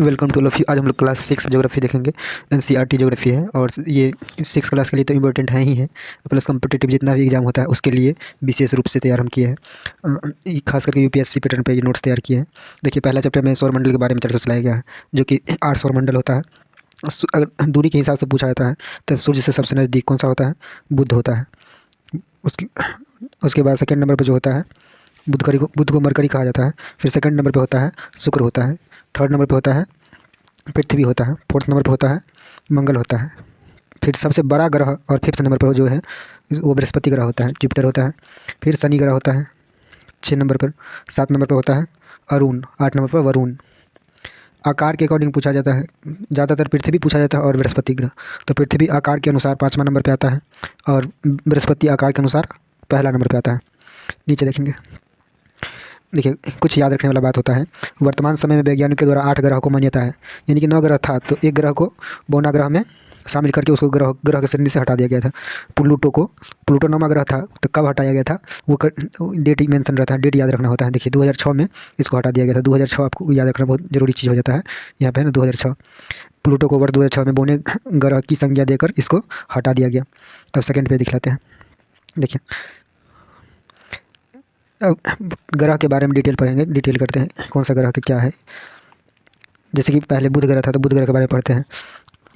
Welcome to all of you. आज हम लोग क्लास 6 ज्योग्राफी देखेंगे। एनसीईआरटी ज्योग्राफी है और ये 6 क्लास के लिए तो इम्पोर्टेंट है ही है, प्लस कम्पिटिटिव जितना भी एग्जाम होता है उसके लिए विशेष रूप से तैयार हम किए हैं। खास करके यूपीएससी पैटर्न पे ये नोट्स तैयार किए हैं। देखिए, पहला चैप्टर में सौरमंडल के बारे में चर्चा चलाया गया है, जो कि 8 सौरमंडल होता है। अगर दूरी के हिसाब से पूछा जाता है तो सूर्य से सबसे नज़दीक कौन सा होता है? बुध होता है। उसकी उसके बाद सेकेंड नंबर पर जो होता है, बुध को मरकरी कहा जाता है। फिर सेकंड नंबर पे होता है शुक्र होता है। थर्ड नंबर पे होता है पृथ्वी होता है। फोर्थ नंबर पे होता है मंगल होता है। फिर सबसे बड़ा ग्रह और फिफ्थ नंबर पर जो है वो बृहस्पति ग्रह होता है, जुपिटर होता है। फिर शनि ग्रह होता है 6 नंबर पर। 7 नंबर पर होता है अरुण। 8 नंबर पर वरुण। आकार के अकॉर्डिंग पूछा जाता है, ज़्यादातर पृथ्वी पूछा जाता है और बृहस्पति ग्रह। तो पृथ्वी आकार के अनुसार 5वां नंबर पे आता है और बृहस्पति आकार के अनुसार पहला नंबर पे आता है। नीचे देखेंगे। देखिए, कुछ याद रखने वाला बात होता है। वर्तमान समय में वैज्ञानिक के द्वारा 8 ग्रह को मान्यता है, यानी कि 9 ग्रह था तो एक ग्रह को बौना ग्रह में शामिल करके उसको ग्रह ग्रह के श्रेणी से हटा दिया गया था। प्लूटो 9वां ग्रह था, तो कब हटाया गया था वो डेट ही मेंशन रहता है, डेट याद रखना होता है। देखिए 2006 में इसको हटा दिया गया था। 2006 आपको याद रखना बहुत ज़रूरी चीज़ हो जाता है। यहाँ पे है ना 2006, प्लूटो को वर्ष 2006 में बौने ग्रह की संज्ञा देकर इसको हटा दिया गया। अब सेकेंड पे दिखलाते हैं। देखिए, अब ग्रह के बारे में डिटेल पढ़ेंगे, डिटेल करते हैं कौन सा ग्रह का क्या है। जैसे कि पहले बुध ग्रह था तो बुध ग्रह के बारे में पढ़ते हैं।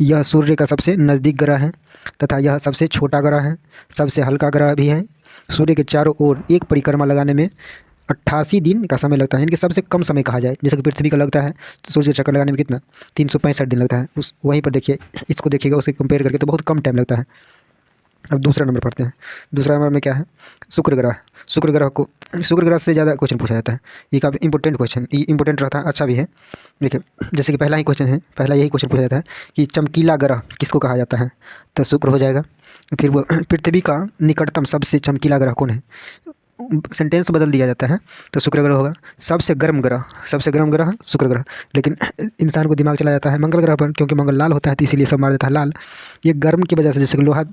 यह सूर्य का सबसे नज़दीक ग्रह है तथा यह सबसे छोटा ग्रह है, सबसे हल्का ग्रह भी है। सूर्य के चारों ओर एक परिक्रमा लगाने में 88 दिन का समय लगता है, यानी कि सबसे कम समय कहा जाए। जैसे कि पृथ्वी का लगता है तो सूर्य के चक्कर लगाने में कितना 365 दिन लगता है। उस वहीं पर देखिए, इसको देखिएगा, उससे कंपेयर करके तो बहुत कम टाइम लगता है। अब दूसरा नंबर पढ़ते हैं। दूसरा नंबर में क्या है? शुक्र ग्रह। शुक्र ग्रह से ज़्यादा क्वेश्चन पूछा जाता है। ये काफ़ी इंपॉर्टेंट क्वेश्चन, ये इंपॉर्टेंट रहता है, अच्छा भी है। देखिए, जैसे कि पहला ही क्वेश्चन है, पहला यही क्वेश्चन पूछा जाता है कि चमकीला ग्रह किसको कहा जाता है, तो शुक्र हो जाएगा। फिर वो पृथ्वी का निकटतम सबसे चमकीला ग्रह कौन है, सेंटेंस बदल दिया जाता है तो शुक्र ग्रह होगा। सबसे गर्म ग्रह शुक्र ग्रह, लेकिन इंसान को दिमाग चला जाता है मंगल ग्रह पर, क्योंकि मंगल लाल होता है तो इसीलिए सब मार देता है लाल। ये गर्म की वजह से, जैसे कि लोहा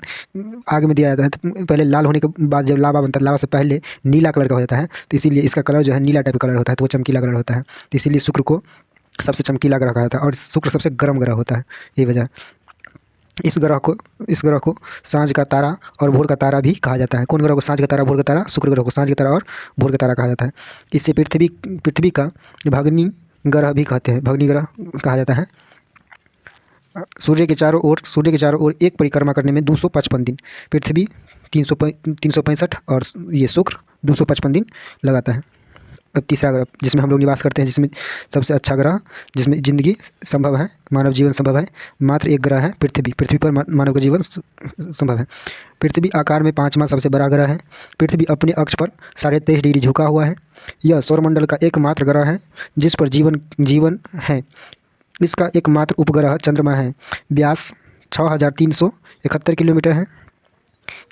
आग में दिया जाता है तो पहले लाल होने के बाद जब लावा बनता है, लावा से पहले नीला कलर का हो जाता है, तो इसीलिए इसका कलर जो है नीला टाइप का कलर होता है, तो वो चमकीला कलर होता है। तो इसीलिए शुक्र को सबसे चमकीला ग्रह कहा जाता है और शुक्र सबसे गर्म ग्रह होता है, ये वजह। इस ग्रह को सांझ का तारा और भोर का तारा भी कहा जाता है। कौन ग्रह को सांझ का तारा, भोर का तारा? शुक्र ग्रह को सांझ का तारा और भोर का तारा कहा जाता है। इससे पृथ्वी का भगनी ग्रह भी कहते हैं, भगनी ग्रह कहा जाता है। सूर्य के चारों ओर एक परिक्रमा करने में 255 दिन, पृथ्वी 365 और ये शुक्र 255 दिन लगाता है। अब तीसरा ग्रह जिसमें हम लोग निवास करते हैं, जिसमें सबसे अच्छा ग्रह, जिसमें ज़िंदगी संभव है, मानव जीवन संभव है, मात्र एक ग्रह है पृथ्वी पर मानव का जीवन संभव है। पृथ्वी आकार में 5वां सबसे बड़ा ग्रह है। पृथ्वी अपने अक्ष पर 23.5 डिग्री झुका हुआ है। यह सौरमंडल का एकमात्र ग्रह है जिस पर जीवन है। इसका एकमात्र उपग्रह चंद्रमा है। व्यास 6371 किलोमीटर है।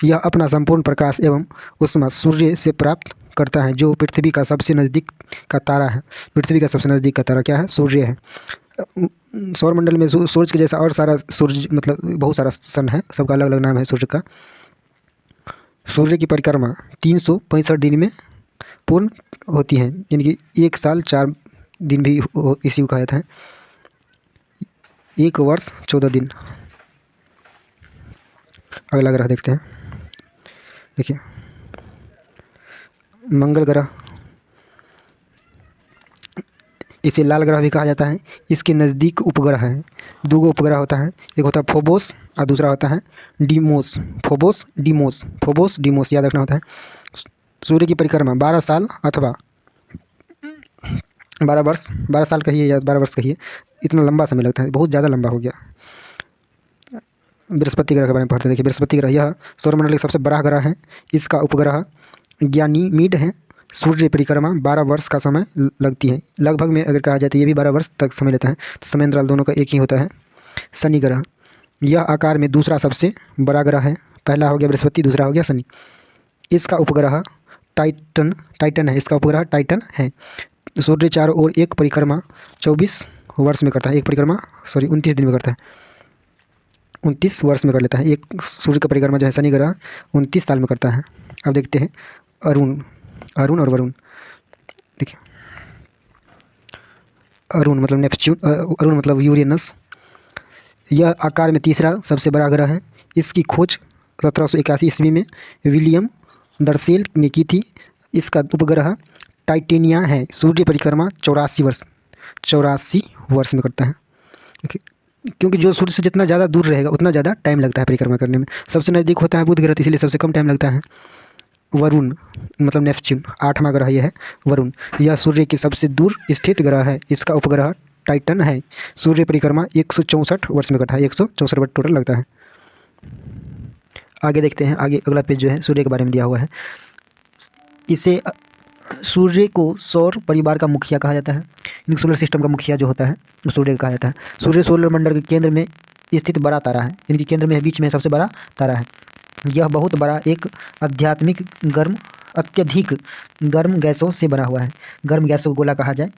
यह अपना संपूर्ण प्रकाश एवं ऊष्मा सूर्य से प्राप्त करता है, जो पृथ्वी का सबसे नज़दीक का तारा है। पृथ्वी का सबसे नज़दीक का तारा क्या है? सूर्य है। सौरमंडल में सूर्य के जैसा और सारा सूर्य, मतलब बहुत सारा सन है, सबका अलग अलग नाम है सूर्य का। सूर्य की परिक्रमा 365 दिन में पूर्ण होती है, यानी कि 1 साल 4 दिन भी इसी को कहा जाता है। 1 वर्ष 14 दिन। अगला ग्रह देखते हैं। देखिए, मंगल ग्रह, इसे लाल ग्रह भी कहा जाता है। इसके नज़दीक उपग्रह हैं। 2 उपग्रह होता है, एक होता है फोबोस और दूसरा होता है डीमोस। फोबोस डीमोस याद रखना होता है। सूर्य की परिक्रमा 12 साल अथवा 12 साल कहिए या 12 वर्ष कहिए, इतना लंबा समय लगता है, बहुत ज़्यादा लंबा हो गया। बृहस्पति ग्रह के बारे में पढ़ते हैं। देखिए, बृहस्पति ग्रह यह सौरमंडल का सबसे बड़ा ग्रह है। इसका उपग्रह गैनीमीड है। सूर्य परिक्रमा 12 वर्ष का समय लगती है, लगभग में अगर कहा जाए तो ये भी 12 वर्ष तक समय लेता है। तो समय अंतराल दोनों का एक ही होता है। शनि ग्रह, यह आकार में दूसरा सबसे बड़ा ग्रह है। पहला हो गया बृहस्पति, दूसरा हो गया शनि। इसका उपग्रह टाइटन है। इसका उपग्रह टाइटन है। सूर्य चारों ओर एक परिक्रमा 24 वर्ष में करता है। 29 दिन में करता है, 29 वर्ष में कर लेता है। एक सूर्य का परिक्रमा जो है शनि ग्रह 29 साल में करता है। अब देखते हैं अरुण और वरुण। देखिए, अरुण मतलब नेपच्यून, अरुण मतलब यूरेनस। यह आकार में तीसरा सबसे बड़ा ग्रह है। इसकी खोज 1781 ईस्वी में विलियम दरसेल ने की थी। इसका उपग्रह टाइटेनिया है। सूर्य परिक्रमा 84 वर्ष में करता है। ओके। क्योंकि जो सूर्य से जितना ज़्यादा दूर रहेगा उतना ज़्यादा टाइम लगता है परिक्रमा करने में। सबसे नज़दीक होता है बुध ग्रह, इसलिए सबसे कम टाइम लगता है। वरुण मतलब नेपच्यून 8वां ग्रह यह है वरुण। यह सूर्य के सबसे दूर स्थित ग्रह है। इसका उपग्रह टाइटन है। सूर्य परिक्रमा 164 वर्ष में करता है। 164 वर्ष टोटल लगता है। आगे देखते हैं, आगे अगला पेज जो है सूर्य के बारे में दिया हुआ है। इसे सूर्य को सौर परिवार का मुखिया कहा जाता है। यानी सोलर सिस्टम का मुखिया जो होता है वो सूर्य कहा जाता है। सूर्य सौर मंडल के केंद्र में स्थित बड़ा तारा है। इनके केंद्र में बीच में सबसे बड़ा तारा है। यह बहुत बड़ा एक अत्यधिक गर्म गैसों से बना हुआ है। गर्म गैसों को गोला कहा जाए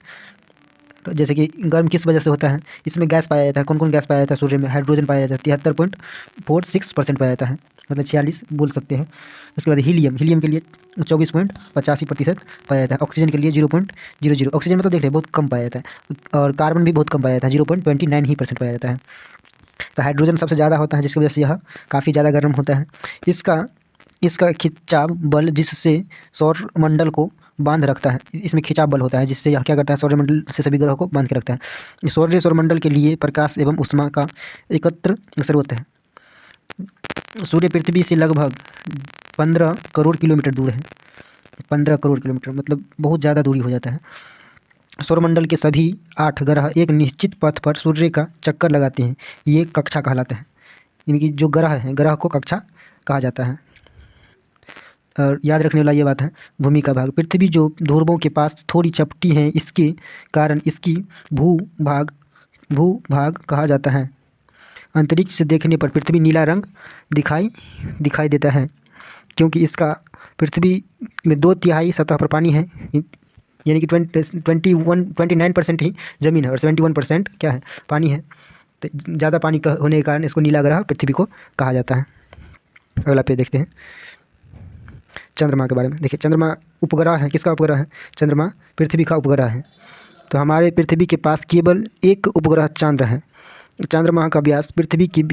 तो जैसे कि गर्म किस वजह से होता है, इसमें गैस पाया जाता है। कौन कौन गैस पाया जाता है सूर्य में? हाइड्रोजन पाया जाता है 73.46% पाया जाता है, मतलब 46 बोल सकते हैं। उसके बाद हीलियम के लिए 24.85% पाया जाता है। ऑक्सीजन के लिए 0.00, ऑक्सीजन में तो देख रहे हैं बहुत कम पाया जाता है। और कार्बन भी बहुत कम पाया जाता है, 0.29 ही % पाया जाता है। तो हाइड्रोजन सबसे ज़्यादा होता है, जिसकी वजह से यह काफ़ी ज़्यादा गर्म होता है। इसका खिंचाव बल जिससे सौर मंडल को बांध रखता है, इसमें खिंचाव बल होता है जिससे यह क्या करता है, सौरमंडल से सभी ग्रहों को बांध के रखता है। सौरमंडल के लिए प्रकाश एवं ऊष्मा का एकत्र स्रोत है। सूर्य पृथ्वी से लगभग 15 करोड़ किलोमीटर दूर है। 15 करोड़ किलोमीटर मतलब बहुत ज़्यादा दूरी हो जाता है। सौरमंडल के सभी 8 ग्रह एक निश्चित पथ पर सूर्य का चक्कर लगाते हैं। ये कक्षा कहलाता है। इनकी जो ग्रह को कक्षा कहा जाता है। और याद रखने वाला ये बात है, भूमि का भाग। पृथ्वी जो ध्रुवों के पास थोड़ी चपटी है, इसके कारण इसकी भूभाग कहा जाता है। अंतरिक्ष से देखने पर पृथ्वी नीला रंग दिखाई देता है, क्योंकि इसका पृथ्वी में 2/3 सतह पर पानी है। यानी कि 29% ही ज़मीन है और 71% क्या है, पानी है। तो ज़्यादा पानी होने के कारण इसको नीला ग्रह पृथ्वी को कहा जाता है। अगला पेज देखते हैं चंद्रमा के बारे में। देखिए चंद्रमा उपग्रह है। किसका उपग्रह है? चंद्रमा पृथ्वी का उपग्रह है। तो हमारे पृथ्वी के पास केवल एक उपग्रह चांद्र है। चंद्रमा का व्यास पृथ्वी की